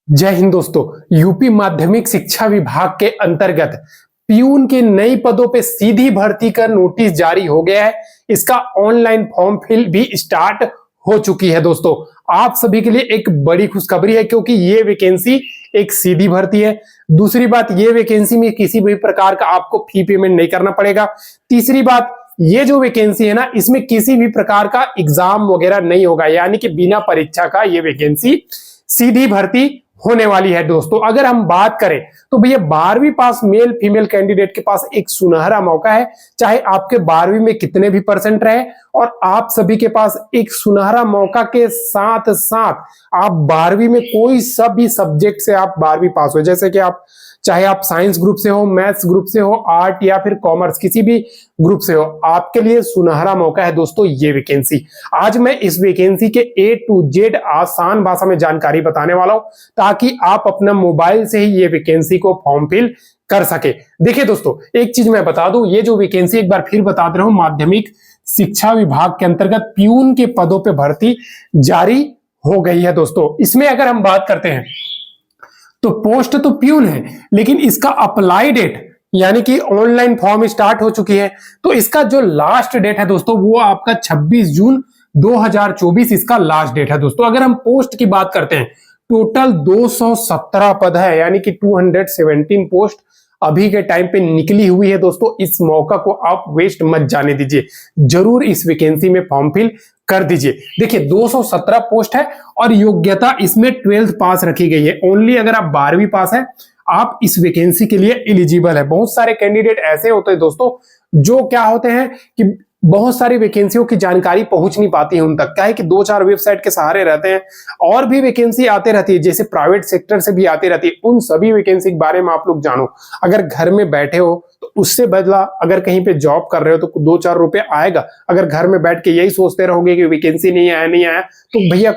जय हिंद दोस्तों। यूपी माध्यमिक शिक्षा विभाग के अंतर्गत प्यून के नई पदों पे सीधी भर्ती का नोटिस जारी हो गया है। इसका ऑनलाइन फॉर्म फिल भी स्टार्ट हो चुकी है। दोस्तों, आप सभी के लिए एक बड़ी खुशखबरी है क्योंकि ये वैकेंसी एक सीधी भर्ती है। दूसरी बात, ये वैकेंसी में किसी भी प्रकार का आपको फी पेमेंट नहीं करना पड़ेगा। तीसरी बात, ये जो वैकेंसी है ना, इसमें किसी भी प्रकार का एग्जाम वगैरह नहीं होगा, यानी कि बिना परीक्षा का ये वैकेंसी सीधी भर्ती होने वाली है। दोस्तों, अगर हम बात करें तो भैया 12वीं पास मेल फीमेल कैंडिडेट के पास एक सुनहरा मौका है। चाहे आपके 12वीं में कितने भी परसेंट रहे, और आप सभी के पास एक सुनहरा मौका के साथ साथ आप 12वीं में कोई सा भी सब्जेक्ट से आप 12वीं पास हो, जैसे कि आप चाहे आप साइंस ग्रुप से हो, मैथ्स ग्रुप से हो, आर्ट या फिर कॉमर्स, किसी भी ग्रुप से हो, आपके लिए सुनहरा मौका है दोस्तों ये वैकेंसी। आज मैं इस वैकेंसी के A to Z आसान भाषा में जानकारी बताने वाला हूं ताकि आप अपना मोबाइल से ही ये वैकेंसी को फॉर्म फिल कर सके। देखिए दोस्तों, एक चीज मैं बता दूं, ये जो वैकेंसी एक बार फिर बता दे रहा हूं, माध्यमिक शिक्षा विभाग के अंतर्गत प्यून के पदों पर भर्ती जारी हो गई है। दोस्तों, इसमें अगर हम बात करते हैं तो पोस्ट तो प्यून है, लेकिन इसका अप्लाई डेट यानी कि ऑनलाइन फॉर्म स्टार्ट हो चुकी है। तो इसका जो लास्ट डेट है दोस्तों, वो आपका 26 जून 2024 इसका लास्ट डेट है। दोस्तों, अगर हम पोस्ट की बात करते हैं, टोटल 217 पद है, यानी कि 217 पोस्ट अभी के टाइम पे निकली हुई है। दोस्तों, इस मौका को आप वेस्ट मत जाने दीजिए, जरूर इस वैकेंसी में फॉर्म फिल कर दीजिए। देखिए 217 पोस्ट है और योग्यता इसमें 12th पास रखी गई है। ओनली अगर आप 12वीं पास है आप इस वैकेंसी के लिए एलिजिबल है। बहुत सारे कैंडिडेट ऐसे होते हैं दोस्तों जो क्या होते हैं कि बहुत सारी वैकेंसियों की जानकारी पहुंच नहीं पाती है उन तक, क्या है कि 2-4 वेबसाइट के सहारे रहते हैं। और भी वैकेंसी आते रहती है, जैसे प्राइवेट सेक्टर से भी आती रहती है। उन सभी वैकेंसी के बारे में आप लोग जानो। अगर घर में बैठे हो तो उससे बदला अगर कहीं पे जॉब कर रहे हो तो 2-4 रुपए आएगा। अगर घर में बैठ के यही सोचते रहोगे कि वैकेंसी नहीं आया तो भैया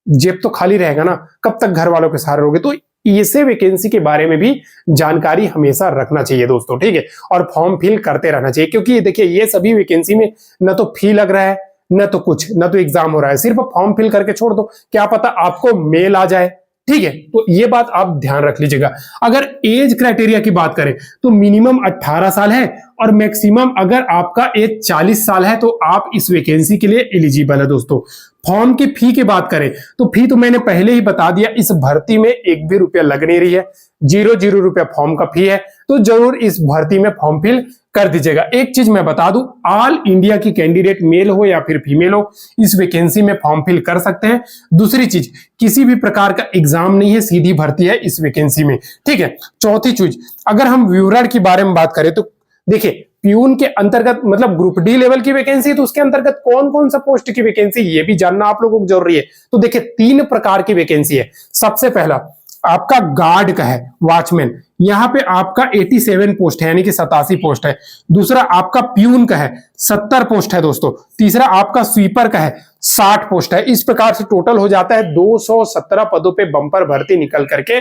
जेब तो खाली रहेगा ना, कब तक घर वालों के सहारे रहोगे। तो इसे वैकेंसी के बारे में भी जानकारी हमेशा रखना चाहिए दोस्तों, ठीक है। और फॉर्म फिल करते रहना चाहिए, क्योंकि देखिए ये सभी वैकेंसी में न तो फी लग रहा है, न तो कुछ, न तो एग्जाम हो रहा है। सिर्फ फॉर्म फिल करके छोड़ दो, क्या पता आपको मेल आ जाए, ठीक है। तो ये बात आप ध्यान रख लीजिएगा। अगर एज क्राइटेरिया की बात करें तो मिनिमम 18 साल है और मैक्सिमम अगर आपका एज 40 साल है तो आप इस वैकेंसी के लिए एलिजिबल है। दोस्तों, फॉर्म की फी की बात करें तो फी तो मैंने पहले ही बता दिया, इस भर्ती में एक भी रुपया लग नहीं रही है। 0 रुपया फॉर्म का फी है। तो जरूर इस भर्ती में फॉर्म फिल कर दीजिएगा। एक चीज मैं बता दूं, ऑल इंडिया की कैंडिडेट मेल हो या फिर फीमेल हो, इस वैकेंसी में फॉर्म फिल कर सकते हैं। दूसरी चीज, किसी भी प्रकार का एग्जाम नहीं है, सीधी भर्ती है इस वैकेंसी में, ठीक है। चौथी चीज, अगर हम विवरण के बारे में बात करें तो देखिए प्यून के अंतर्गत मतलब ग्रुप डी लेवल की वैकेंसी है, तो उसके अंतर्गत कौन कौन सा पोस्ट की वैकेंसी, ये भी जानना आप लोगों को जरूरी है। तो देखिए 3 प्रकार की वैकेंसी है। सबसे पहला आपका गार्ड का है, वॉचमैन, यहां पे आपका 87 पोस्ट है, यानी कि 87 पोस्ट है। दूसरा आपका प्यून का है, 70 पोस्ट है दोस्तों। तीसरा आपका स्वीपर का है, 60 पोस्ट है। इस प्रकार से टोटल हो जाता है 217 पदों पे बम्पर भर्ती निकल करके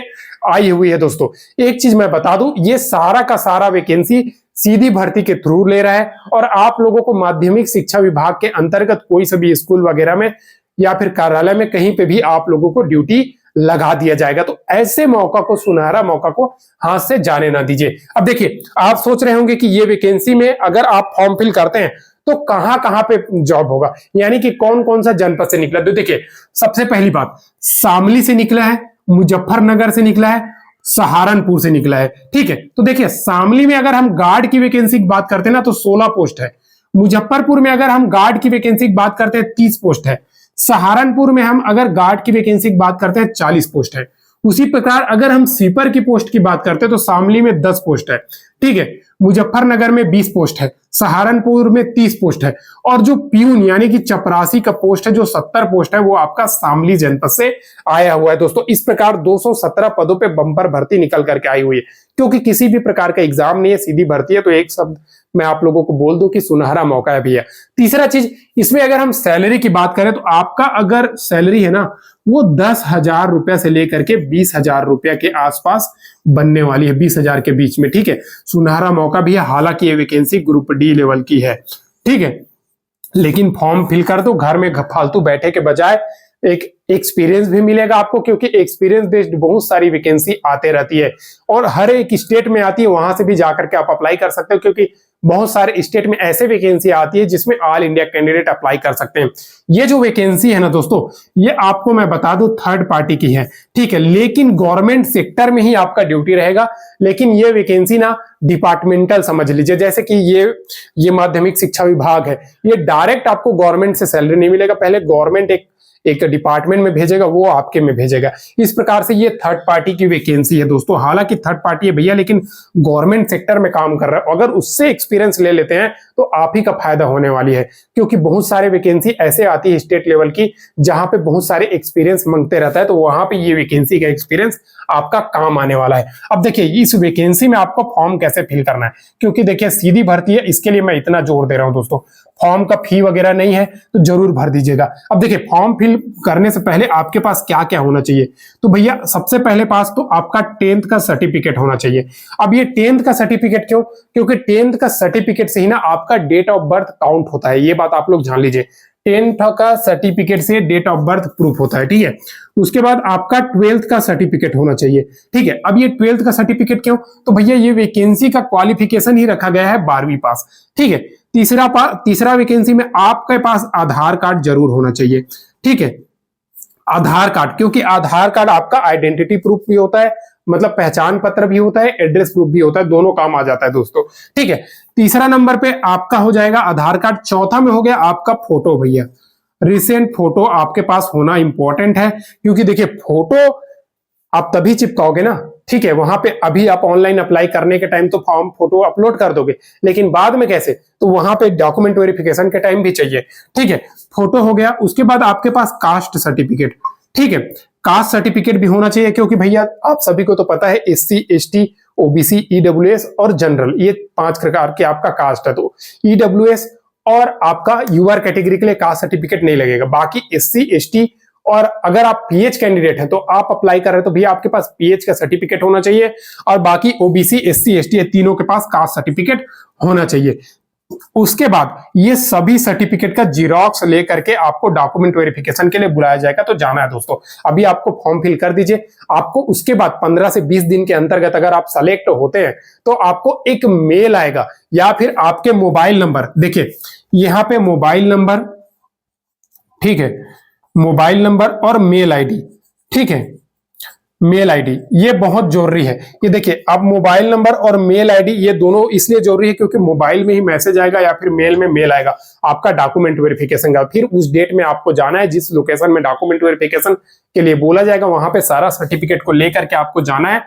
आई हुई है। दोस्तों, एक चीज मैं बता दूं, ये सारा का सारा वैकेंसी सीधी भर्ती के थ्रू ले रहा है और आप लोगों को माध्यमिक शिक्षा विभाग के अंतर्गत कोई सा भी स्कूल वगैरह में या फिर कार्यालय में कहीं पे भी आप लोगों को ड्यूटी लगा दिया जाएगा। तो ऐसे मौका को, सुनहरा मौका को हाथ से जाने ना दीजिए। अब देखिए, आप सोच रहे होंगे कि ये वैकेंसी में अगर आप फॉर्म फिल करते हैं तो कहां कहां पे जॉब होगा, यानी कि कौन कौन सा जनपद से निकला। तो देखिए, सबसे पहली बात, शामली से निकला है, मुजफ्फरनगर से निकला है, सहारनपुर से निकला है, ठीक है। तो देखिए, शामली में अगर हम गार्ड की वैकेंसी की बात करते हैं ना तो 16 पोस्ट है। मुजफ्फरपुर में अगर हम गार्ड की वैकेंसी की बात करते हैं 30 पोस्ट है। सहारनपुर में हम अगर गार्ड की वैकेंसी की बात करते हैं 40 पोस्ट है। उसी प्रकार अगर हम स्वीपर की पोस्ट की बात करते हैं तो शामली में 10 पोस्ट है, ठीक है। मुजफ्फरनगर में 20 पोस्ट है, सहारनपुर में 30 पोस्ट है, और जो प्यून यानी कि चपरासी का पोस्ट है जो 70 पोस्ट है वो आपका शामली जनपद से आया हुआ है। दोस्तों, इस प्रकार 217 पदों पे बम्पर भर्ती निकल करके आई हुई है, क्योंकि किसी भी प्रकार का एग्जाम नहीं है, सीधी भर्ती है। तो एक शब्द मैं आप लोगों को बोल दूं कि सुनहरा मौका है भैया। तीसरा चीज, इसमें अगर हम सैलरी की बात करें तो आपका अगर सैलरी है ना वो 10,000 रुपया से लेकर के 20,000 रुपया के आसपास बनने वाली है, 20,000 के बीच में, ठीक है। सुनहरा मौका भी है, हालांकि ये वैकेंसी ग्रुप डी लेवल की है, ठीक है। लेकिन फॉर्म फिल कर दो, घर में फालतू बैठे के बजाय एक एक्सपीरियंस भी मिलेगा आपको, क्योंकि एक्सपीरियंस बेस्ड बहुत सारी वैकेंसी आते रहती है और हर एक स्टेट में आती है, वहां से भी जाकर के आप अप्लाई कर सकते हो, क्योंकि बहुत सारे स्टेट में ऐसे वैकेंसी आती है जिसमें ऑल इंडिया कैंडिडेट अप्लाई कर सकते हैं। ये जो वैकेंसी है ना दोस्तों, ये आपको मैं बता दूं थर्ड पार्टी की है, ठीक है, लेकिन गवर्नमेंट सेक्टर में ही आपका ड्यूटी रहेगा। लेकिन ये वैकेंसी ना डिपार्टमेंटल समझ लीजिए, जैसे कि ये माध्यमिक शिक्षा विभाग है, ये डायरेक्ट आपको गवर्नमेंट से सैलरी नहीं मिलेगा, पहले गवर्नमेंट एक डिपार्टमेंट में भेजेगा, वो आपके में भेजेगा। इस प्रकार से ये थर्ड पार्टी की वैकेंसी है दोस्तों। हालांकि थर्ड पार्टी है भैया, लेकिन गवर्नमेंट सेक्टर में काम कर रहा है, अगर उससे एक्सपीरियंस ले लेते हैं तो आप ही का फायदा होने वाली है, क्योंकि बहुत सारे वैकेंसी ऐसे आती है स्टेट लेवल की जहां पे बहुत सारे एक्सपीरियंस मांगते रहता है, तो वहां पे ये वैकेंसी का एक्सपीरियंस आपका काम आने वाला है। अब देखिए इस वैकेंसी में आपको फॉर्म कैसे फिल करना है, क्योंकि देखिए सीधी भर्ती है, इसके लिए मैं इतना जोर दे रहा हूं दोस्तों। फॉर्म का फी वगैरह नहीं है तो जरूर भर दीजिएगा। अब देखिए फॉर्म फिल करने से पहले आपके पास क्या क्या होना चाहिए, तो भैया सबसे पहले पास तो आपका 10th का सर्टिफिकेट होना चाहिए। अब ये 10th का सर्टिफिकेट क्यों, क्योंकि 10th का सर्टिफिकेट से ही ना आपका डेट ऑफ बर्थ काउंट होता है, ये बात आप लोग जान लीजिए। 10th का सर्टिफिकेट से डेट ऑफ बर्थ प्रूफ होता है, ठीक है। उसके बाद आपका 12th का सर्टिफिकेट होना चाहिए, ठीक है। अब ये 12th का सर्टिफिकेट क्यों, तो भैया ये वैकेंसी का क्वालिफिकेशन ही रखा गया है 12वीं पास, ठीक है। तीसरा वैकेंसी में आपके पास आधार कार्ड जरूर होना चाहिए, ठीक है। आधार कार्ड, क्योंकि आधार कार्ड आपका आइडेंटिटी प्रूफ भी होता है, मतलब पहचान पत्र भी होता है, एड्रेस प्रूफ भी होता है, दोनों काम आ जाता है दोस्तों, ठीक है। तीसरा नंबर पे आपका हो जाएगा आधार कार्ड। चौथा में हो गया आपका फोटो भैया, रिसेंट फोटो आपके पास होना इंपॉर्टेंट है, क्योंकि देखिए फोटो आप तभी चिपकाओगे ना, ठीक है। वहां पे अभी आप ऑनलाइन अप्लाई करने के टाइम तो फॉर्म फोटो अपलोड कर दोगे, लेकिन बाद में कैसे, तो वहां पे डॉक्यूमेंट वेरिफिकेशन के टाइम भी चाहिए, ठीक है। फोटो हो गया। उसके बाद आपके पास कास्ट सर्टिफिकेट, ठीक है, कास्ट सर्टिफिकेट भी होना चाहिए, क्योंकि भैया आप सभी को तो पता है SC ST OBC EWS और जनरल, ये 5 प्रकार के आपका कास्ट है। तो EWS और आपका UR कैटेगरी के लिए कास्ट सर्टिफिकेट नहीं लगेगा, बाकी SC ST और अगर आप PH कैंडिडेट हैं तो आप अप्लाई कर रहे हैं तो भैया आपके पास PH का सर्टिफिकेट होना चाहिए, और बाकी OBC SC ST तीनों के पास कास्ट सर्टिफिकेट होना चाहिए। उसके बाद ये सभी सर्टिफिकेट का जीरोक्स लेकर के आपको डॉक्यूमेंट वेरिफिकेशन के लिए बुलाया जाएगा, तो जाना है दोस्तों। अभी आपको फॉर्म फिल कर दीजिए। आपको उसके बाद 15 से 20 दिन के अंतर्गत अगर आप सेलेक्ट होते हैं तो आपको एक मेल आएगा, या फिर आपके मोबाइल नंबर, देखिए यहां पे मोबाइल नंबर, ठीक है, मोबाइल नंबर और मेल आईडी, ठीक है, मेल आईडी ये बहुत जरूरी है। ये देखिए अब मोबाइल नंबर और मेल आईडी ये दोनों इसलिए जरूरी है क्योंकि मोबाइल में ही मैसेज आएगा या फिर मेल में मेल आएगा आपका डॉक्यूमेंट वेरिफिकेशन का। फिर उस डेट में आपको जाना है, जिस लोकेशन में डॉक्यूमेंट वेरिफिकेशन के लिए बोला जाएगा वहां पे सारा सर्टिफिकेट को लेकर के आपको जाना है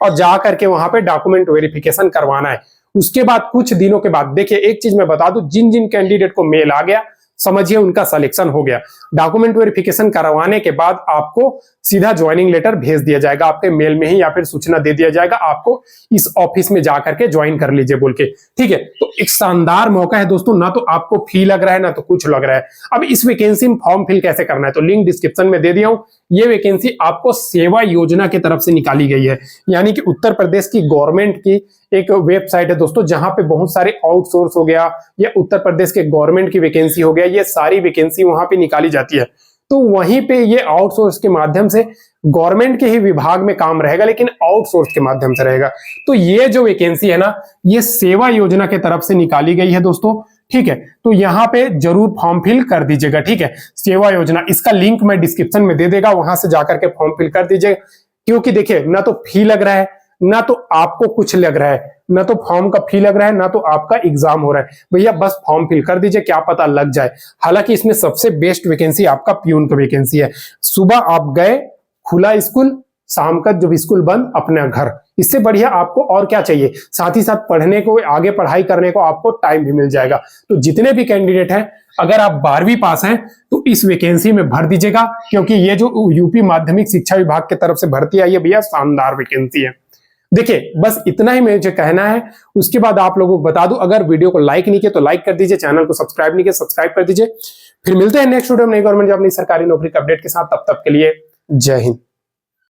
और जा करके वहां पे डॉक्यूमेंट वेरिफिकेशन करवाना है। उसके बाद कुछ दिनों के बाद, देखिए एक चीज मैं बता दूं, जिन जिन कैंडिडेट को मेल आ गया समझिए उनका सिलेक्शन हो गया। डॉक्यूमेंट वेरिफिकेशन करवाने के बाद आपको सीधा ज्वाइनिंग लेटर भेज दिया जाएगा आपके मेल में ही, या फिर सूचना दे दिया जाएगा आपको इस ऑफिस में जाकर के ज्वाइन कर लीजिए बोल के, ठीक है। तो एक शानदार मौका है दोस्तों, ना तो आपको फी लग रहा है ना तो कुछ लग रहा है। अब इस वैकेंसी में फॉर्म फिल कैसे करना है तो लिंक डिस्क्रिप्शन में दे दिया हूं। ये वैकेंसी आपको सेवा योजना की तरफ से निकाली गई है, यानी कि उत्तर प्रदेश की गवर्नमेंट की एक वेबसाइट है दोस्तों, जहां पे बहुत सारे आउटसोर्स हो गया या उत्तर प्रदेश के गवर्नमेंट की वैकेंसी हो गया, ये सारी वैकेंसी वहां पे निकाली जाती है। तो वहीं पे ये आउटसोर्स के माध्यम से गवर्नमेंट के ही विभाग में काम रहेगा, लेकिन आउटसोर्स के माध्यम से रहेगा। तो ये जो वैकेंसी है ना, ये सेवा योजना के तरफ से निकाली गई है दोस्तों, ठीक है। तो यहाँ पे जरूर फॉर्म फिल कर दीजिएगा, ठीक है। सेवा योजना, इसका लिंक मैं डिस्क्रिप्शन में दे देगा, वहां से जाकर के फॉर्म फिल कर दीजिएगा। क्योंकि देखिए ना तो फी लग रहा है, ना तो आपको कुछ लग रहा है, ना तो फॉर्म का फी लग रहा है, ना तो आपका एग्जाम हो रहा है। भैया बस फॉर्म फिल कर दीजिए, क्या पता लग जाए। हालांकि इसमें सबसे बेस्ट वैकेंसी आपका प्यून का वैकेंसी है। सुबह आप गए, खुला स्कूल, शाम का जब स्कूल बंद अपने घर, इससे बढ़िया आपको और क्या चाहिए। साथ ही साथ पढ़ने को, आगे पढ़ाई करने को आपको टाइम भी मिल जाएगा। तो जितने भी कैंडिडेट हैं, अगर आप 12वीं पास हैं तो इस वैकेंसी में भर दीजिएगा, क्योंकि ये जो यूपी माध्यमिक शिक्षा विभाग की तरफ से भर्ती आई है भैया, शानदार वैकेंसी है। देखिए बस इतना ही मुझे कहना है। उसके बाद आप लोगों को बता दूं, अगर वीडियो को लाइक नहीं किया तो लाइक कर दीजिए, चैनल को सब्सक्राइब नहीं किया सब्सक्राइब कर दीजिए। फिर मिलते हैं नेक्स्ट वीडियो में नई गवर्नमेंट जॉब, नई सरकारी नौकरी के अपडेट के साथ। तब तक के लिए जय हिंद।